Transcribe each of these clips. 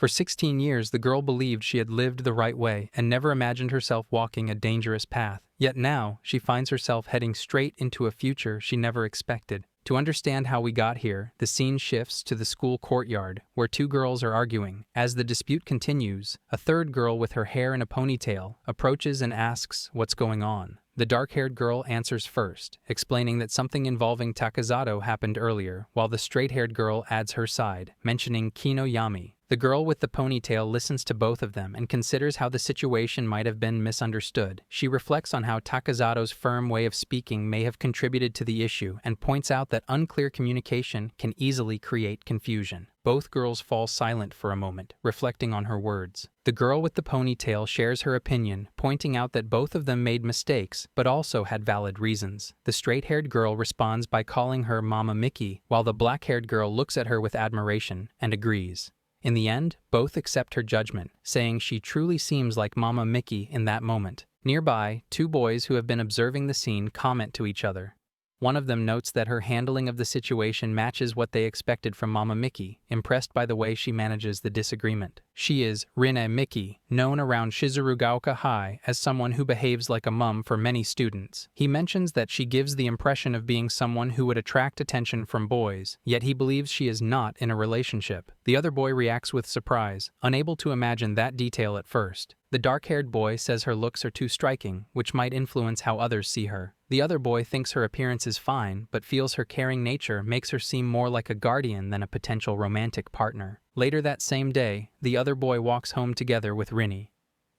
For 16 years, the girl believed she had lived the right way and never imagined herself walking a dangerous path. Yet now, she finds herself heading straight into a future she never expected. To understand how we got here, the scene shifts to the school courtyard, where two girls are arguing. As the dispute continues, a third girl with her hair in a ponytail approaches and asks what's going on. The dark-haired girl answers first, explaining that something involving Takazato happened earlier, while the straight-haired girl adds her side, mentioning Kino Yami. The girl with the ponytail listens to both of them and considers how the situation might have been misunderstood. She reflects on how Takazato's firm way of speaking may have contributed to the issue and points out that unclear communication can easily create confusion. Both girls fall silent for a moment, reflecting on her words. The girl with the ponytail shares her opinion, pointing out that both of them made mistakes, but also had valid reasons. The straight-haired girl responds by calling her Mama Mickey, while the black-haired girl looks at her with admiration and agrees. In the end, both accept her judgment, saying she truly seems like Mama Mickey in that moment. Nearby, two boys who have been observing the scene comment to each other. One of them notes that her handling of the situation matches what they expected from Mama Mickey, impressed by the way she manages the disagreement. She is Rin Mickey, known around Shizurugaoka High as someone who behaves like a mum for many students. He mentions that she gives the impression of being someone who would attract attention from boys, yet he believes she is not in a relationship. The other boy reacts with surprise, unable to imagine that detail at first. The dark-haired boy says her looks are too striking, which might influence how others see her. The other boy thinks her appearance is fine, but feels her caring nature makes her seem more like a guardian than a potential romantic partner. Later that same day, the other boy walks home together with Rini.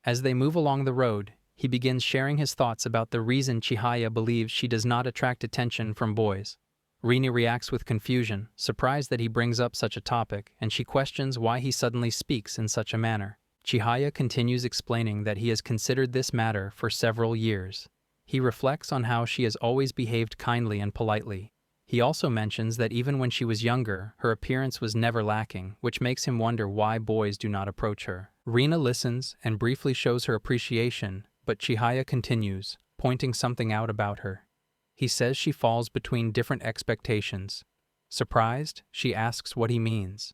As they move along the road, he begins sharing his thoughts about the reason Chihaya believes she does not attract attention from boys. Rini reacts with confusion, surprised that he brings up such a topic, and she questions why he suddenly speaks in such a manner. Chihaya continues explaining that he has considered this matter for several years. He reflects on how she has always behaved kindly and politely. He also mentions that even when she was younger, her appearance was never lacking, which makes him wonder why boys do not approach her. Rina listens and briefly shows her appreciation, but Chihaya continues, pointing something out about her. He says she falls between different expectations. Surprised, she asks what he means.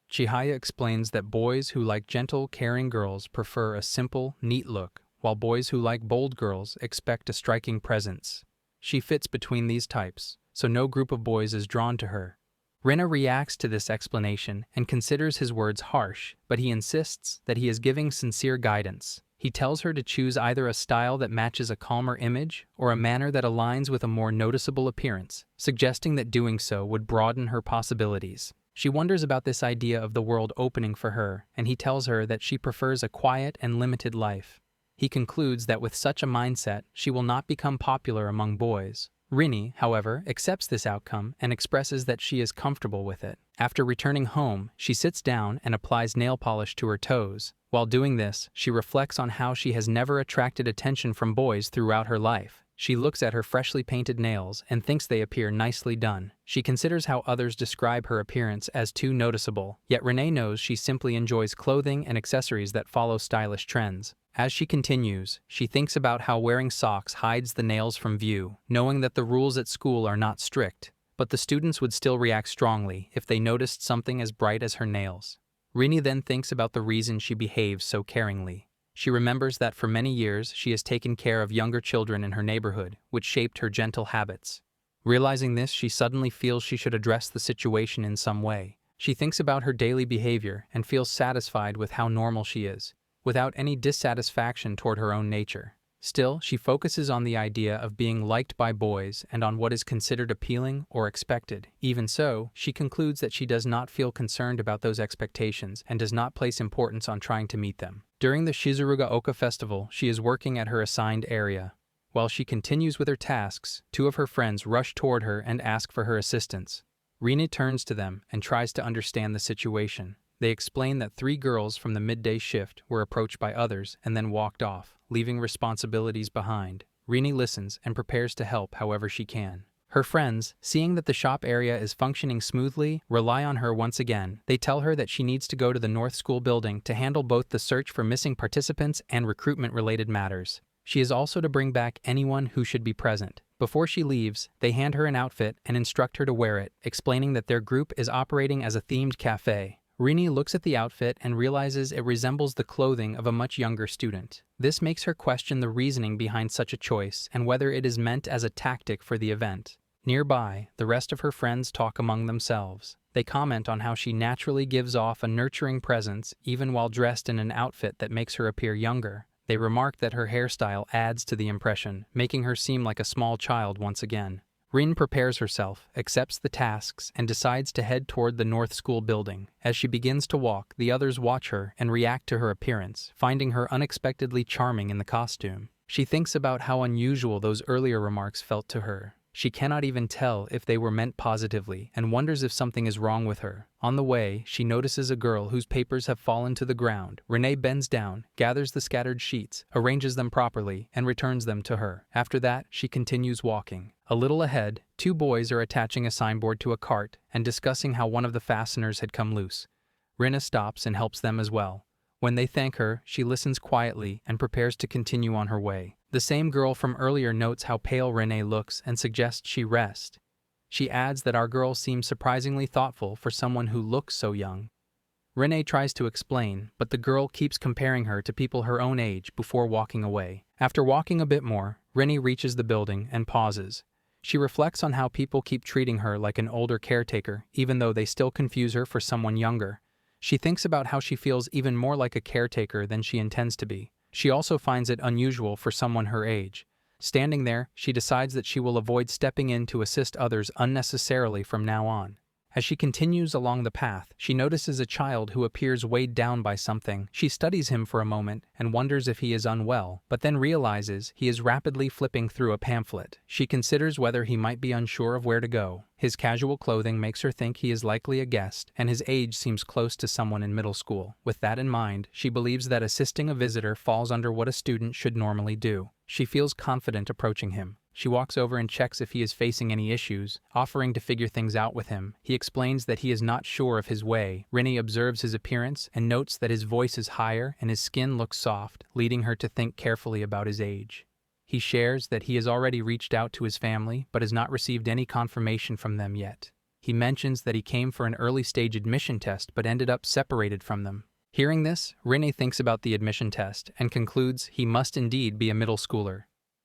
Chihaya explains that boys who like gentle, caring girls prefer a simple, neat look, while boys who like bold girls expect a striking presence. She fits between these types, so no group of boys is drawn to her. Rina reacts to this explanation and considers his words harsh, but he insists that he is giving sincere guidance. He tells her to choose either a style that matches a calmer image or a manner that aligns with a more noticeable appearance, suggesting that doing so would broaden her possibilities. She wonders about this idea of the world opening for her, and he tells her that she prefers a quiet and limited life. He concludes that with such a mindset, she will not become popular among boys. Rini, however, accepts this outcome and expresses that she is comfortable with it. After returning home, she sits down and applies nail polish to her toes. While doing this, she reflects on how she has never attracted attention from boys throughout her life. She looks at her freshly painted nails and thinks they appear nicely done. She considers how others describe her appearance as too noticeable, yet Renee knows she simply enjoys clothing and accessories that follow stylish trends. As she continues, she thinks about how wearing socks hides the nails from view, knowing that the rules at school are not strict, but the students would still react strongly if they noticed something as bright as her nails. Rini then thinks about the reason she behaves so caringly. She remembers that for many years she has taken care of younger children in her neighborhood, which shaped her gentle habits. Realizing this, she suddenly feels she should address the situation in some way. She thinks about her daily behavior and feels satisfied with how normal she is, without any dissatisfaction toward her own nature. Still, she focuses on the idea of being liked by boys and on what is considered appealing or expected. Even so, she concludes that she does not feel concerned about those expectations and does not place importance on trying to meet them. During the Shizurugaoka festival, she is working at her assigned area. While she continues with her tasks, two of her friends rush toward her and ask for her assistance. Rina turns to them and tries to understand the situation. They explain that 3 girls from the midday shift were approached by others and then walked off, leaving responsibilities behind. Rini listens and prepares to help however she can. Her friends, seeing that the shop area is functioning smoothly, rely on her once again. They tell her that she needs to go to the North School building to handle both the search for missing participants and recruitment-related matters. She is also to bring back anyone who should be present. Before she leaves, they hand her an outfit and instruct her to wear it, explaining that their group is operating as a themed cafe. Rini looks at the outfit and realizes it resembles the clothing of a much younger student. This makes her question the reasoning behind such a choice and whether it is meant as a tactic for the event. Nearby, the rest of her friends talk among themselves. They comment on how she naturally gives off a nurturing presence even while dressed in an outfit that makes her appear younger. They remark that her hairstyle adds to the impression, making her seem like a small child once again. Rin prepares herself, accepts the tasks, and decides to head toward the North School building. As she begins to walk, the others watch her and react to her appearance, finding her unexpectedly charming in the costume. She thinks about how unusual those earlier remarks felt to her. She cannot even tell if they were meant positively and wonders if something is wrong with her. On the way, she notices a girl whose papers have fallen to the ground. Renee bends down, gathers the scattered sheets, arranges them properly, and returns them to her. After that, she continues walking. A little ahead, two boys are attaching a signboard to a cart and discussing how one of the fasteners had come loose. Rina stops and helps them as well. When they thank her, she listens quietly and prepares to continue on her way. The same girl from earlier notes how pale Renee looks and suggests she rest. She adds that our girl seems surprisingly thoughtful for someone who looks so young. Renee tries to explain, but the girl keeps comparing her to people her own age before walking away. After walking a bit more, Renee reaches the building and pauses. She reflects on how people keep treating her like an older caretaker, even though they still confuse her for someone younger. She thinks about how she feels even more like a caretaker than she intends to be. She also finds it unusual for someone her age. Standing there, she decides that she will avoid stepping in to assist others unnecessarily from now on. As she continues along the path, she notices a child who appears weighed down by something. She studies him for a moment and wonders if he is unwell, but then realizes he is rapidly flipping through a pamphlet. She considers whether he might be unsure of where to go. His casual clothing makes her think he is likely a guest, and his age seems close to someone in middle school. With that in mind, she believes that assisting a visitor falls under what a student should normally do. She feels confident approaching him. She walks over and checks if he is facing any issues, offering to figure things out with him. He explains that he is not sure of his way. Rinny observes his appearance and notes that his voice is higher and his skin looks soft, leading her to think carefully about his age. He shares that he has already reached out to his family but has not received any confirmation from them yet. He mentions that he came for an early-stage admission test but ended up separated from them. Hearing this, Rinny thinks about the admission test and concludes he must indeed be a middle schooler.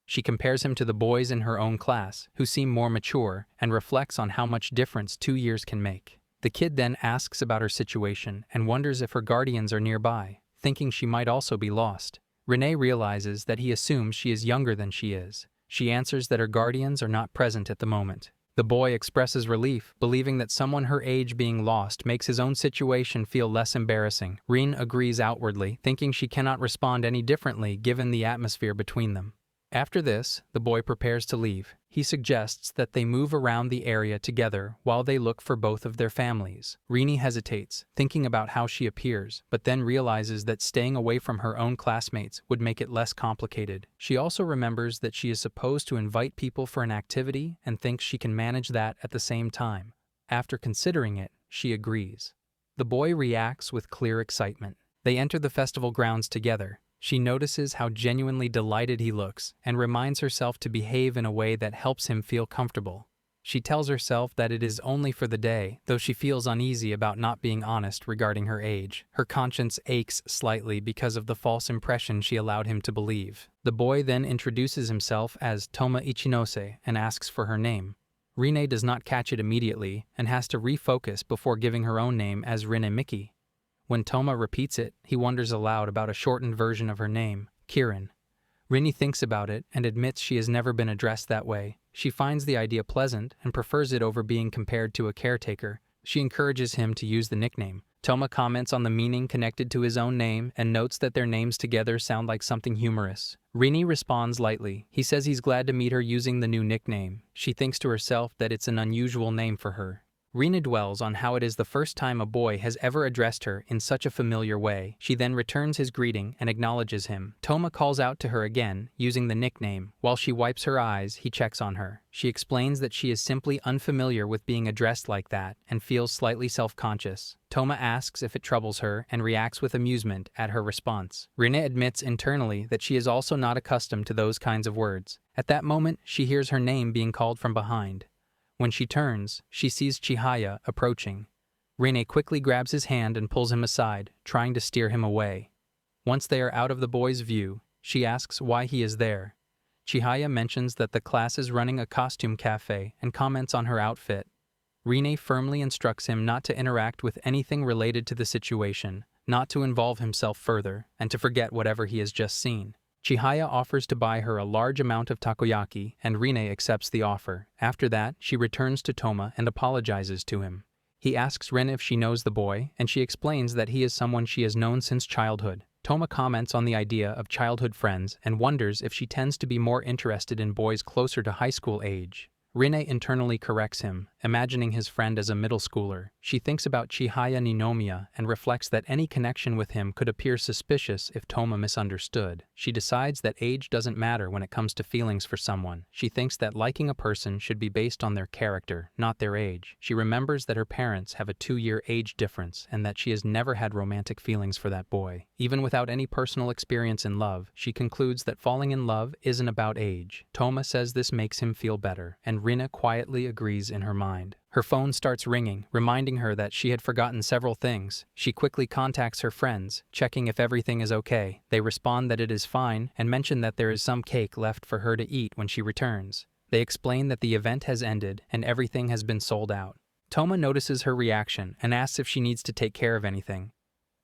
She compares him to the boys in her own class, who seem more mature, and reflects on how much difference 2 years can make. The kid then asks about her situation and wonders if her guardians are nearby, thinking she might also be lost. Renee realizes that he assumes she is younger than she is. She answers that her guardians are not present at the moment. The boy expresses relief, believing that someone her age being lost makes his own situation feel less embarrassing. Rin agrees outwardly, thinking she cannot respond any differently given the atmosphere between them. After this, the boy prepares to leave. He suggests that they move around the area together while they look for both of their families. Rini hesitates, thinking about how she appears, but then realizes that staying away from her own classmates would make it less complicated. She also remembers that she is supposed to invite people for an activity and thinks she can manage that at the same time. After considering it, she agrees. The boy reacts with clear excitement. They enter the festival grounds together. She notices how genuinely delighted he looks and reminds herself to behave in a way that helps him feel comfortable. She tells herself that it is only for the day, though she feels uneasy about not being honest regarding her age. Her conscience aches slightly because of the false impression she allowed him to believe. The boy then introduces himself as Toma Ichinose and asks for her name. Rine does not catch it immediately and has to refocus before giving her own name as Rine Miki. When Toma repeats it, he wonders aloud about a shortened version of her name, Kirin. Rinny thinks about it and admits she has never been addressed that way. She finds the idea pleasant and prefers it over being compared to a caretaker. She encourages him to use the nickname. Toma comments on the meaning connected to his own name and notes that their names together sound like something humorous. Rini responds lightly. He says he's glad to meet her using the new nickname. She thinks to herself that it's an unusual name for her. Rina dwells on how it is the first time a boy has ever addressed her in such a familiar way. She then returns his greeting and acknowledges him. Toma calls out to her again, using the nickname. While she wipes her eyes, he checks on her. She explains that she is simply unfamiliar with being addressed like that and feels slightly self-conscious. Toma asks if it troubles her and reacts with amusement at her response. Rina admits internally that she is also not accustomed to those kinds of words. At that moment, she hears her name being called from behind. When she turns, she sees Chihaya approaching. Rene quickly grabs his hand and pulls him aside, trying to steer him away. Once they are out of the boy's view, she asks why he is there. Chihaya mentions that the class is running a costume cafe and comments on her outfit. Rene firmly instructs him not to interact with anything related to the situation, not to involve himself further, and to forget whatever he has just seen. Chihaya offers to buy her a large amount of takoyaki, and Rene accepts the offer. After that, she returns to Toma and apologizes to him. He asks Rin if she knows the boy, and she explains that he is someone she has known since childhood. Toma comments on the idea of childhood friends and wonders if she tends to be more interested in boys closer to high school age. Rine internally corrects him, imagining his friend as a middle schooler. She thinks about Chihaya Ninomiya and reflects that any connection with him could appear suspicious if Toma misunderstood. She decides that age doesn't matter when it comes to feelings for someone. She thinks that liking a person should be based on their character, not their age. She remembers that her parents have a 2-year age difference and that she has never had romantic feelings for that boy. Even without any personal experience in love, she concludes that falling in love isn't about age. Toma says this makes him feel better, and Rina quietly agrees in her mind. Her phone starts ringing, reminding her that she had forgotten several things. She quickly contacts her friends, checking if everything is okay. They respond that it is fine and mention that there is some cake left for her to eat when she returns. They explain that the event has ended and everything has been sold out. Toma notices her reaction and asks if she needs to take care of anything.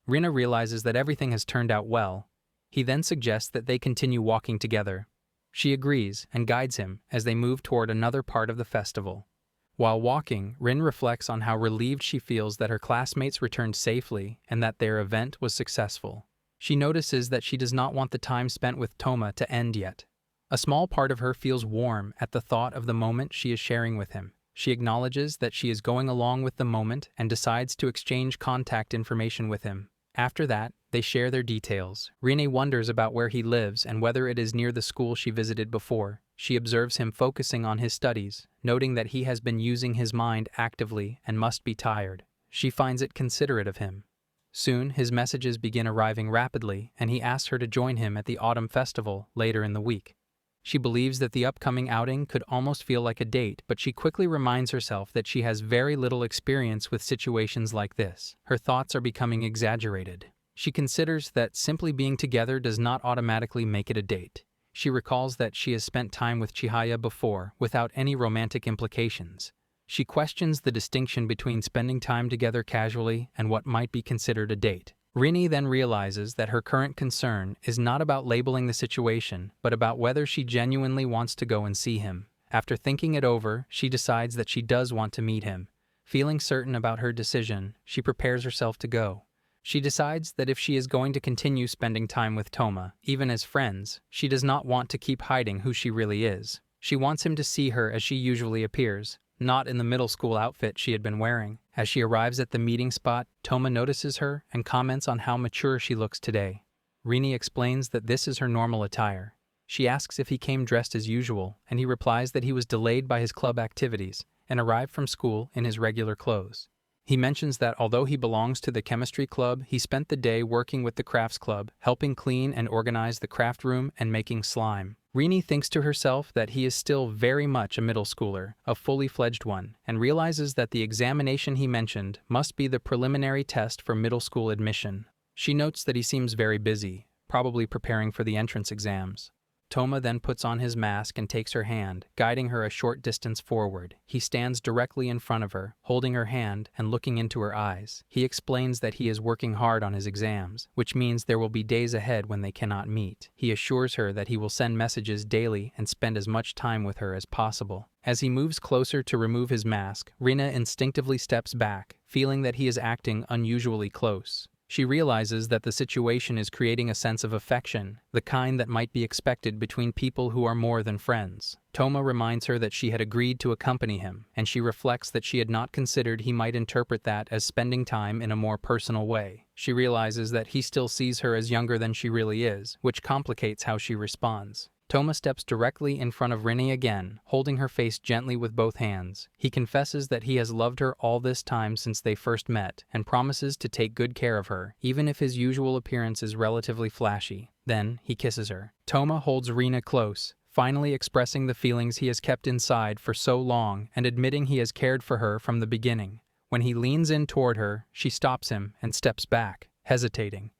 Rina realizes that everything has turned out well. He then suggests that they continue walking together. She agrees and guides him as they move toward another part of the festival. While walking, Rin reflects on how relieved she feels that her classmates returned safely and that their event was successful. She notices that she does not want the time spent with Toma to end yet. A small part of her feels warm at the thought of the moment she is sharing with him. She acknowledges that she is going along with the moment and decides to exchange contact information with him. After that, they share their details. Rine wonders about where he lives and whether it is near the school she visited before. She observes him focusing on his studies, noting that he has been using his mind actively and must be tired. She finds it considerate of him. Soon, his messages begin arriving rapidly, and he asks her to join him at the autumn festival later in the week. She believes that the upcoming outing could almost feel like a date, but she quickly reminds herself that she has very little experience with situations like this. Her thoughts are becoming exaggerated. She considers that simply being together does not automatically make it a date. She recalls that she has spent time with Chihaya before, without any romantic implications. She questions the distinction between spending time together casually and what might be considered a date. Rini then realizes that her current concern is not about labeling the situation, but about whether she genuinely wants to go and see him. After thinking it over, she decides that she does want to meet him. Feeling certain about her decision, she prepares herself to go. She decides that if she is going to continue spending time with Toma, even as friends, she does not want to keep hiding who she really is. She wants him to see her as she usually appears, not in the middle school outfit she had been wearing. As she arrives at the meeting spot, Toma notices her and comments on how mature she looks today. Rini explains that this is her normal attire. She asks if he came dressed as usual, and he replies that he was delayed by his club activities and arrived from school in his regular clothes. He mentions that although he belongs to the chemistry club, he spent the day working with the crafts club, helping clean and organize the craft room and making slime. Rini thinks to herself that he is still very much a middle schooler, a fully fledged one, and realizes that the examination he mentioned must be the preliminary test for middle school admission. She notes that he seems very busy, probably preparing for the entrance exams. Toma then puts on his mask and takes her hand, guiding her a short distance forward. He stands directly in front of her, holding her hand and looking into her eyes. He explains that he is working hard on his exams, which means there will be days ahead when they cannot meet. He assures her that he will send messages daily and spend as much time with her as possible. As he moves closer to remove his mask, Rina instinctively steps back, feeling that he is acting unusually close. She realizes that the situation is creating a sense of affection, the kind that might be expected between people who are more than friends. Toma reminds her that she had agreed to accompany him, and she reflects that she had not considered he might interpret that as spending time in a more personal way. She realizes that he still sees her as younger than she really is, which complicates how she responds. Toma steps directly in front of Rini again, holding her face gently with both hands. He confesses that he has loved her all this time since they first met, and promises to take good care of her, even if his usual appearance is relatively flashy. Then, he kisses her. Toma holds Rina close, finally expressing the feelings he has kept inside for so long and admitting he has cared for her from the beginning. When he leans in toward her, she stops him and steps back, hesitating.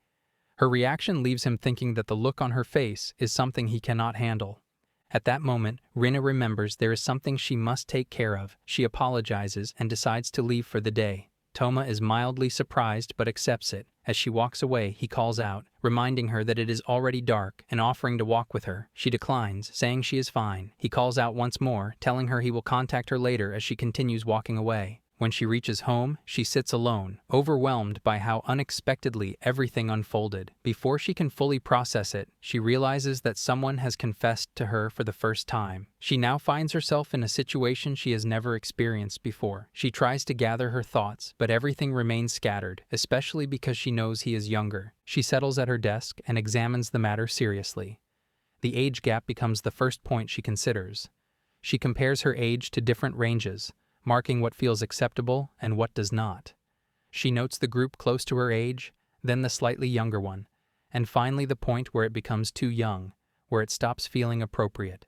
Her reaction leaves him thinking that the look on her face is something he cannot handle. At that moment, Rina remembers there is something she must take care of. She apologizes and decides to leave for the day. Toma is mildly surprised but accepts it. As she walks away, he calls out, reminding her that it is already dark and offering to walk with her. She declines, saying she is fine. He calls out once more, telling her he will contact her later as she continues walking away. When she reaches home, she sits alone, overwhelmed by how unexpectedly everything unfolded. Before she can fully process it, she realizes that someone has confessed to her for the first time. She now finds herself in a situation she has never experienced before. She tries to gather her thoughts, but everything remains scattered, especially because she knows he is younger. She settles at her desk and examines the matter seriously. The age gap becomes the first point she considers. She compares her age to different ranges, marking what feels acceptable and what does not. She notes the group close to her age, then the slightly younger one, and finally the point where it becomes too young, where it stops feeling appropriate.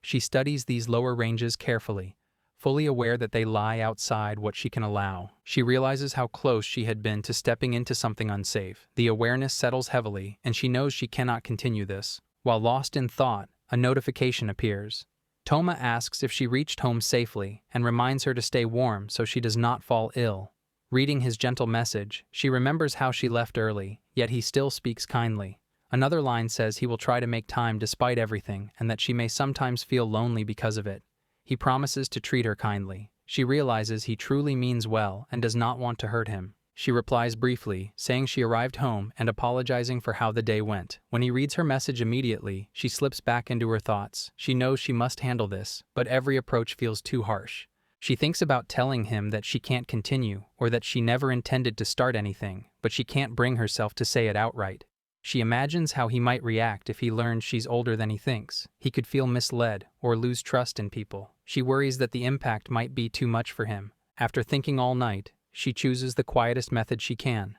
She studies these lower ranges carefully, fully aware that they lie outside what she can allow. She realizes how close she had been to stepping into something unsafe. The awareness settles heavily, and she knows she cannot continue this. While lost in thought, a notification appears. Toma asks if she reached home safely and reminds her to stay warm so she does not fall ill. Reading his gentle message, she remembers how she left early, yet he still speaks kindly. Another line says he will try to make time despite everything and that she may sometimes feel lonely because of it. He promises to treat her kindly. She realizes he truly means well and does not want to hurt him. She replies briefly, saying she arrived home and apologizing for how the day went. When he reads her message immediately, she slips back into her thoughts. She knows she must handle this, but every approach feels too harsh. She thinks about telling him that she can't continue, or that she never intended to start anything, but she can't bring herself to say it outright. She imagines how he might react if he learned she's older than he thinks. He could feel misled or lose trust in people. She worries that the impact might be too much for him. After thinking all night, she chooses the quietest method she can.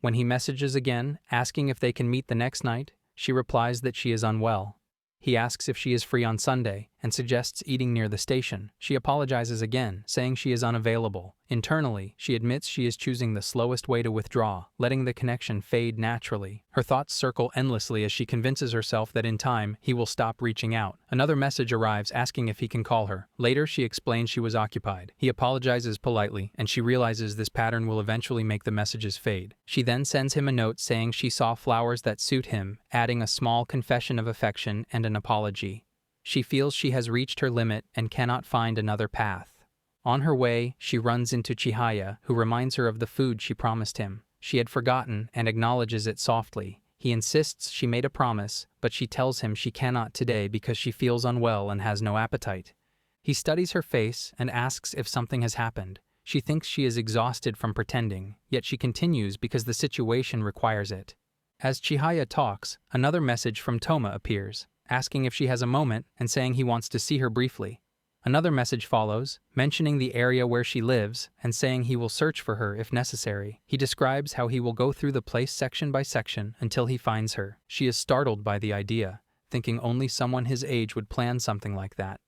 When he messages again, asking if they can meet the next night, she replies that she is unwell. He asks if she is free on Sunday and suggests eating near the station. She apologizes again, saying she is unavailable. Internally, she admits she is choosing the slowest way to withdraw, letting the connection fade naturally. Her thoughts circle endlessly as she convinces herself that in time, he will stop reaching out. Another message arrives asking if he can call her. Later, she explains she was occupied. He apologizes politely, and she realizes this pattern will eventually make the messages fade. She then sends him a note saying she saw flowers that suit him, adding a small confession of affection and an apology. She feels she has reached her limit and cannot find another path. On her way, she runs into Chihaya, who reminds her of the food she promised him. She had forgotten and acknowledges it softly. He insists she made a promise, but she tells him she cannot today because she feels unwell and has no appetite. He studies her face and asks if something has happened. She thinks she is exhausted from pretending, yet she continues because the situation requires it. As Chihaya talks, another message from Toma appears, asking if she has a moment and saying he wants to see her briefly. Another message follows, mentioning the area where she lives and saying he will search for her if necessary. He describes how he will go through the place section by section until he finds her. She is startled by the idea, thinking only someone his age would plan something like that.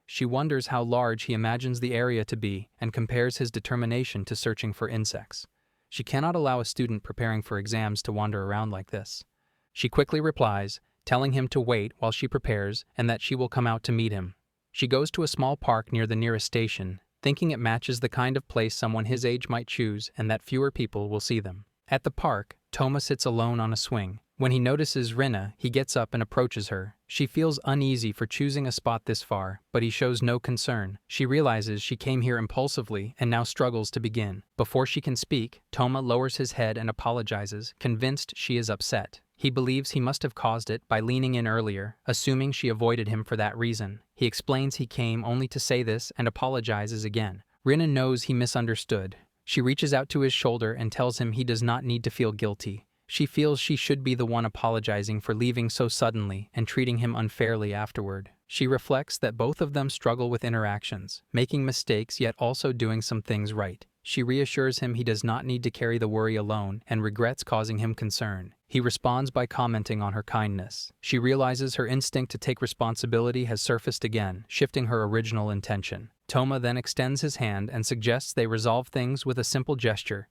She wonders how large he imagines the area to be and compares his determination to searching for insects. She cannot allow a student preparing for exams to wander around like this. She quickly replies, telling him to wait while she prepares and that she will come out to meet him. She goes to a small park near the nearest station, thinking it matches the kind of place someone his age might choose and that fewer people will see them. At the park, Toma sits alone on a swing. When he notices Rina, he gets up and approaches her. She feels uneasy for choosing a spot this far, but he shows no concern. She realizes she came here impulsively and now struggles to begin. Before she can speak, Toma lowers his head and apologizes, convinced she is upset. He believes he must have caused it by leaning in earlier, assuming she avoided him for that reason. He explains he came only to say this and apologizes again. Rina knows he misunderstood. She reaches out to his shoulder and tells him he does not need to feel guilty. She feels she should be the one apologizing for leaving so suddenly and treating him unfairly afterward. She reflects that both of them struggle with interactions, making mistakes yet also doing some things right. She reassures him he does not need to carry the worry alone and regrets causing him concern. He responds by commenting on her kindness. She realizes her instinct to take responsibility has surfaced again, shifting her original intention. Toma then extends his hand and suggests they resolve things with a simple gesture,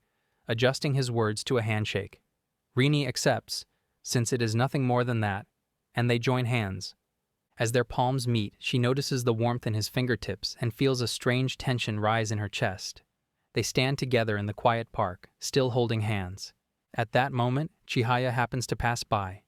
adjusting his words to a handshake. Rini accepts, since it is nothing more than that, and they join hands. As their palms meet, she notices the warmth in his fingertips and feels a strange tension rise in her chest. They stand together in the quiet park, still holding hands. At that moment, Chihaya happens to pass by.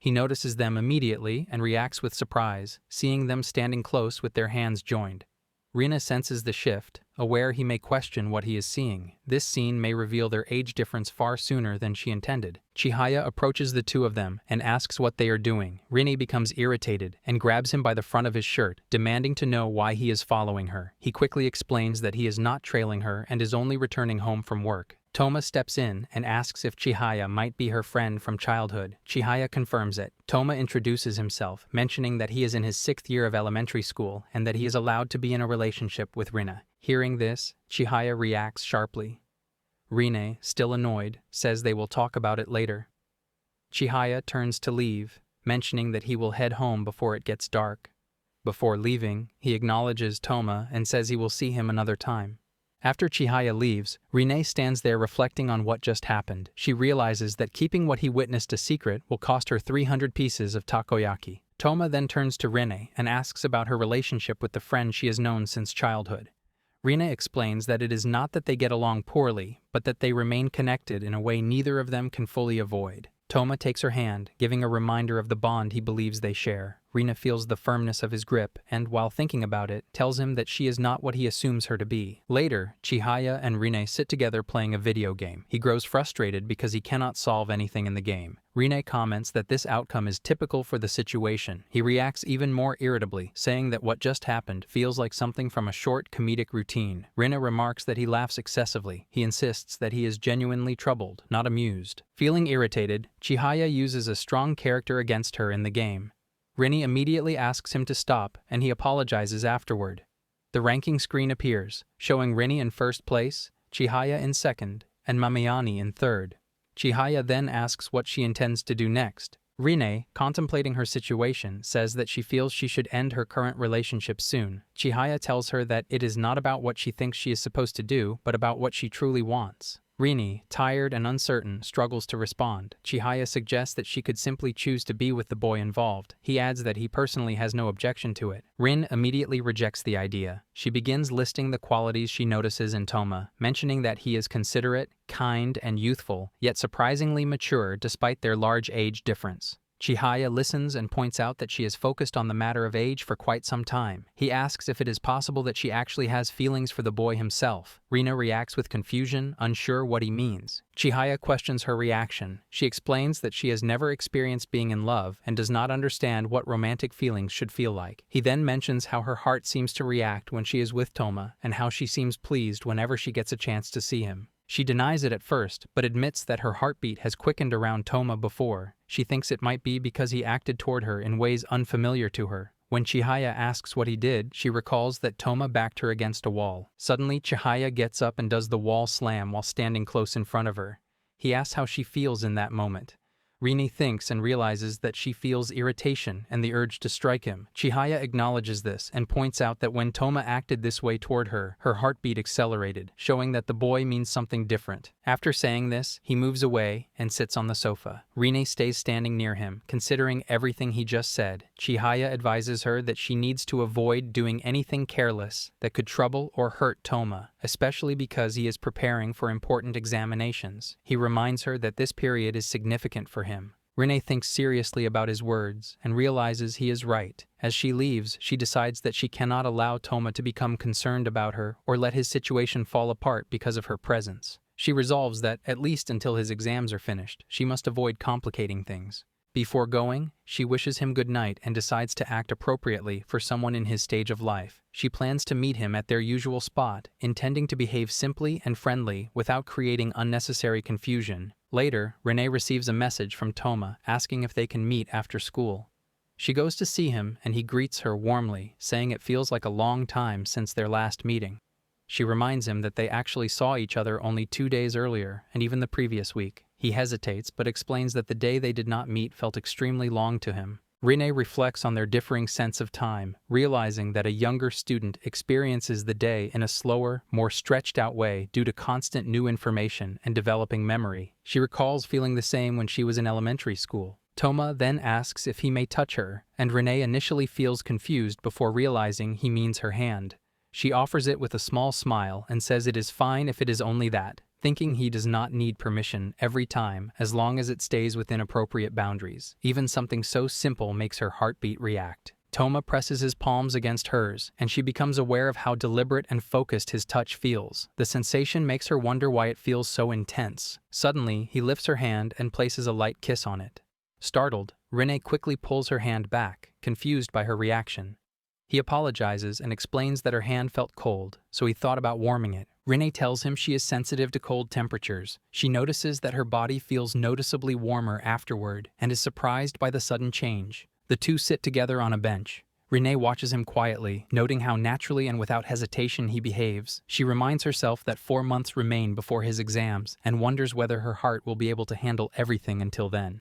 He notices them immediately and reacts with surprise, seeing them standing close with their hands joined. Rina senses the shift, aware he may question what he is seeing. This scene may reveal their age difference far sooner than she intended. Chihaya approaches the two of them and asks what they are doing. Rini becomes irritated and grabs him by the front of his shirt, demanding to know why he is following her. He quickly explains that he is not trailing her and is only returning home from work. Toma steps in and asks if Chihaya might be her friend from childhood. Chihaya confirms it. Toma introduces himself, mentioning that he is in his 6th year of elementary school and that he is allowed to be in a relationship with Rina. Hearing this, Chihaya reacts sharply. Rine, still annoyed, says they will talk about it later. Chihaya turns to leave, mentioning that he will head home before it gets dark. Before leaving, he acknowledges Toma and says he will see him another time. After Chihaya leaves, Rine stands there reflecting on what just happened. She realizes that keeping what he witnessed a secret will cost her 300 pieces of takoyaki. Toma then turns to Rine and asks about her relationship with the friend she has known since childhood. Rine explains that it is not that they get along poorly, but that they remain connected in a way neither of them can fully avoid. Toma takes her hand, giving a reminder of the bond he believes they share. Rina feels the firmness of his grip and, while thinking about it, tells him that she is not what he assumes her to be. Later, Chihaya and Rine sit together playing a video game. He grows frustrated because he cannot solve anything in the game. Rine comments that this outcome is typical for the situation. He reacts even more irritably, saying that what just happened feels like something from a short comedic routine. Rina remarks that he laughs excessively. He insists that he is genuinely troubled, not amused. Feeling irritated, Chihaya uses a strong character against her in the game. Rini immediately asks him to stop, and he apologizes afterward. The ranking screen appears, showing Rini in first place, Chihaya in second, and Mamiani in third. Chihaya then asks what she intends to do next. Rine, contemplating her situation, says that she feels she should end her current relationship soon. Chihaya tells her that it is not about what she thinks she is supposed to do, but about what she truly wants. Rini, tired and uncertain, struggles to respond. Chihaya suggests that she could simply choose to be with the boy involved. He adds that he personally has no objection to it. Rin immediately rejects the idea. She begins listing the qualities she notices in Toma, mentioning that he is considerate, kind, and youthful, yet surprisingly mature despite their large age difference. Chihaya listens and points out that she has focused on the matter of age for quite some time. He asks if it is possible that she actually has feelings for the boy himself. Rina reacts with confusion, unsure what he means. Chihaya questions her reaction. She explains that she has never experienced being in love and does not understand what romantic feelings should feel like. He then mentions how her heart seems to react when she is with Toma and how she seems pleased whenever she gets a chance to see him. She denies it at first, but admits that her heartbeat has quickened around Toma before. She thinks it might be because he acted toward her in ways unfamiliar to her. When Chihaya asks what he did, she recalls that Toma backed her against a wall. Suddenly, Chihaya gets up and does the wall slam while standing close in front of her. He asks how she feels in that moment. Rini thinks and realizes that she feels irritation and the urge to strike him. Chihaya acknowledges this and points out that when Toma acted this way toward her, her heartbeat accelerated, showing that the boy means something different. After saying this, he moves away and sits on the sofa. Rini stays standing near him, considering everything he just said. Chihaya advises her that she needs to avoid doing anything careless that could trouble or hurt Toma, especially because he is preparing for important examinations. He reminds her that this period is significant for him. Rene thinks seriously about his words and realizes he is right. As she leaves, she decides that she cannot allow Toma to become concerned about her or let his situation fall apart because of her presence. She resolves that, at least until his exams are finished, she must avoid complicating things. Before going, she wishes him good night and decides to act appropriately for someone in his stage of life. She plans to meet him at their usual spot, intending to behave simply and friendly without creating unnecessary confusion. Later, Renee receives a message from Toma asking if they can meet after school. She goes to see him and he greets her warmly, saying it feels like a long time since their last meeting. She reminds him that they actually saw each other only 2 days earlier and even the previous week. He hesitates but explains that the day they did not meet felt extremely long to him. Renee reflects on their differing sense of time, realizing that a younger student experiences the day in a slower, more stretched-out way due to constant new information and developing memory. She recalls feeling the same when she was in elementary school. Toma then asks if he may touch her, and Renee initially feels confused before realizing he means her hand. She offers it with a small smile and says it is fine if it is only that, thinking he does not need permission every time as long as it stays within appropriate boundaries. Even something so simple makes her heartbeat react. Toma presses his palms against hers, and she becomes aware of how deliberate and focused his touch feels. The sensation makes her wonder why it feels so intense. Suddenly, he lifts her hand and places a light kiss on it. Startled, Renee quickly pulls her hand back, confused by her reaction. He apologizes and explains that her hand felt cold, so he thought about warming it. Renee tells him she is sensitive to cold temperatures. She notices that her body feels noticeably warmer afterward and is surprised by the sudden change. The two sit together on a bench. Renee watches him quietly, noting how naturally and without hesitation he behaves. She reminds herself that 4 months remain before his exams and wonders whether her heart will be able to handle everything until then.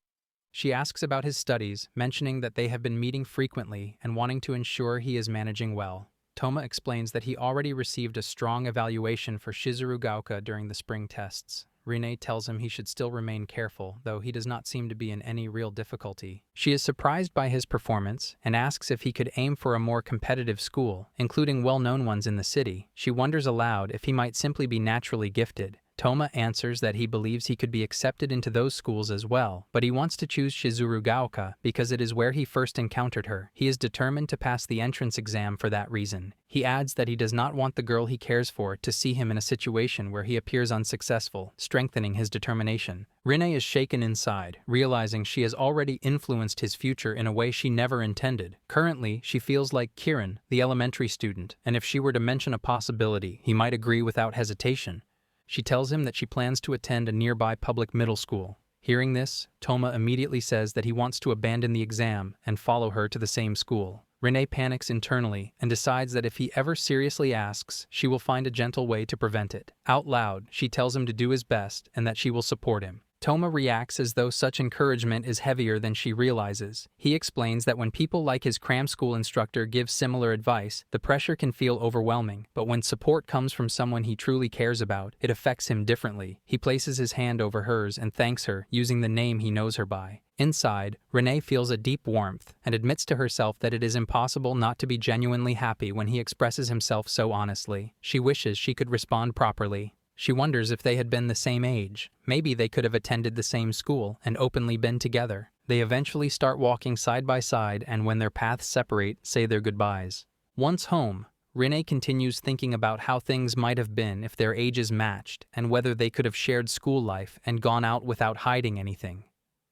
She asks about his studies, mentioning that they have been meeting frequently and wanting to ensure he is managing well. Toma explains that he already received a strong evaluation for Shizuru Gaoka during the spring tests. Renee tells him he should still remain careful, though he does not seem to be in any real difficulty. She is surprised by his performance and asks if he could aim for a more competitive school, including well-known ones in the city. She wonders aloud if he might simply be naturally gifted. Toma answers that he believes he could be accepted into those schools as well, but he wants to choose Shizuru Gaoka because it is where he first encountered her. He is determined to pass the entrance exam for that reason. He adds that he does not want the girl he cares for to see him in a situation where he appears unsuccessful, strengthening his determination. Renee is shaken inside, realizing she has already influenced his future in a way she never intended. Currently, she feels like Kiran, the elementary student, and if she were to mention a possibility, he might agree without hesitation. She tells him that she plans to attend a nearby public middle school. Hearing this, Toma immediately says that he wants to abandon the exam and follow her to the same school. Renee panics internally and decides that if he ever seriously asks, she will find a gentle way to prevent it. Out loud, she tells him to do his best and that she will support him. Toma reacts as though such encouragement is heavier than she realizes. He explains that when people like his cram school instructor give similar advice, the pressure can feel overwhelming, but when support comes from someone he truly cares about, it affects him differently. He places his hand over hers and thanks her, using the name he knows her by. Inside, Renee feels a deep warmth and admits to herself that it is impossible not to be genuinely happy when he expresses himself so honestly. She wishes she could respond properly. She wonders if they had been the same age. Maybe they could have attended the same school and openly been together. They eventually start walking side by side and when their paths separate, say their goodbyes. Once home, Renee continues thinking about how things might have been if their ages matched and whether they could have shared school life and gone out without hiding anything.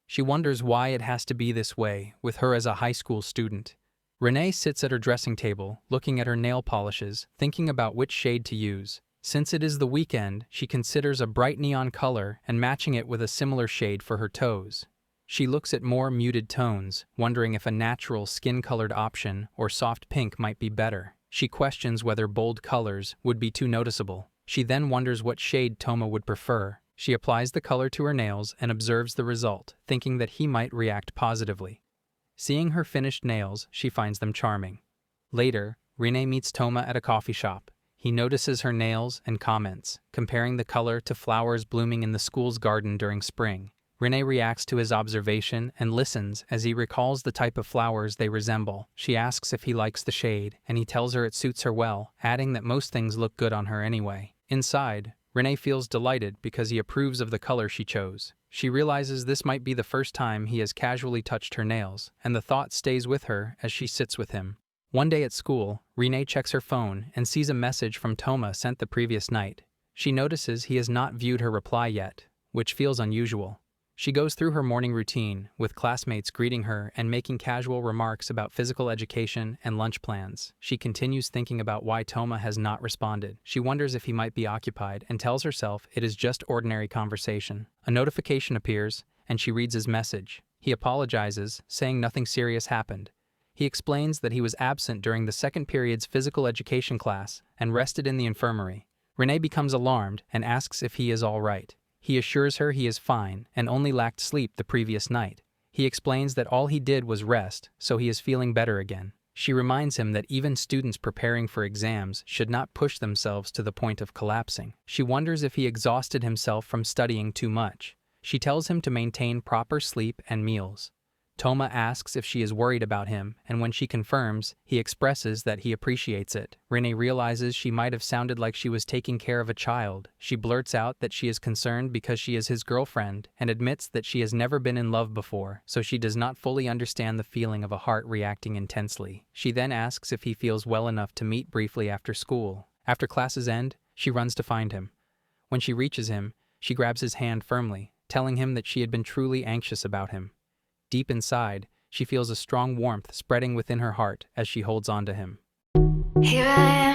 She wonders why it has to be this way, with her as a high school student. Renee sits at her dressing table, looking at her nail polishes, thinking about which shade to use. Since it is the weekend, she considers a bright neon color and matching it with a similar shade for her toes. She looks at more muted tones, wondering if a natural skin-colored option or soft pink might be better. She questions whether bold colors would be too noticeable. She then wonders what shade Toma would prefer. She applies the color to her nails and observes the result, thinking that he might react positively. Seeing her finished nails, she finds them charming. Later, Renee meets Toma at a coffee shop. He notices her nails and comments, comparing the color to flowers blooming in the school's garden during spring. Renee reacts to his observation and listens as he recalls the type of flowers they resemble. She asks if he likes the shade, and he tells her it suits her well, adding that most things look good on her anyway. Inside, Renee feels delighted because he approves of the color she chose. She realizes this might be the first time he has casually touched her nails, and the thought stays with her as she sits with him. One day at school, Renee checks her phone and sees a message from Toma sent the previous night. She notices he has not viewed her reply yet, which feels unusual. She goes through her morning routine, with classmates greeting her and making casual remarks about physical education and lunch plans. She continues thinking about why Toma has not responded. She wonders if he might be occupied and tells herself it is just ordinary conversation. A notification appears, and she reads his message. He apologizes, saying nothing serious happened. He explains that he was absent during the second period's physical education class and rested in the infirmary. Renee becomes alarmed and asks if he is all right. He assures her he is fine and only lacked sleep the previous night. He explains that all he did was rest, so he is feeling better again. She reminds him that even students preparing for exams should not push themselves to the point of collapsing. She wonders if he exhausted himself from studying too much. She tells him to maintain proper sleep and meals. Toma asks if she is worried about him, and when she confirms, he expresses that he appreciates it. Renee realizes she might have sounded like she was taking care of a child. She blurts out that she is concerned because she is his girlfriend, and admits that she has never been in love before, so she does not fully understand the feeling of a heart reacting intensely. She then asks if he feels well enough to meet briefly after school. After classes end, she runs to find him. When she reaches him, she grabs his hand firmly, telling him that she had been truly anxious about him. Deep inside, she feels a strong warmth spreading within her heart as she holds on to him. Here I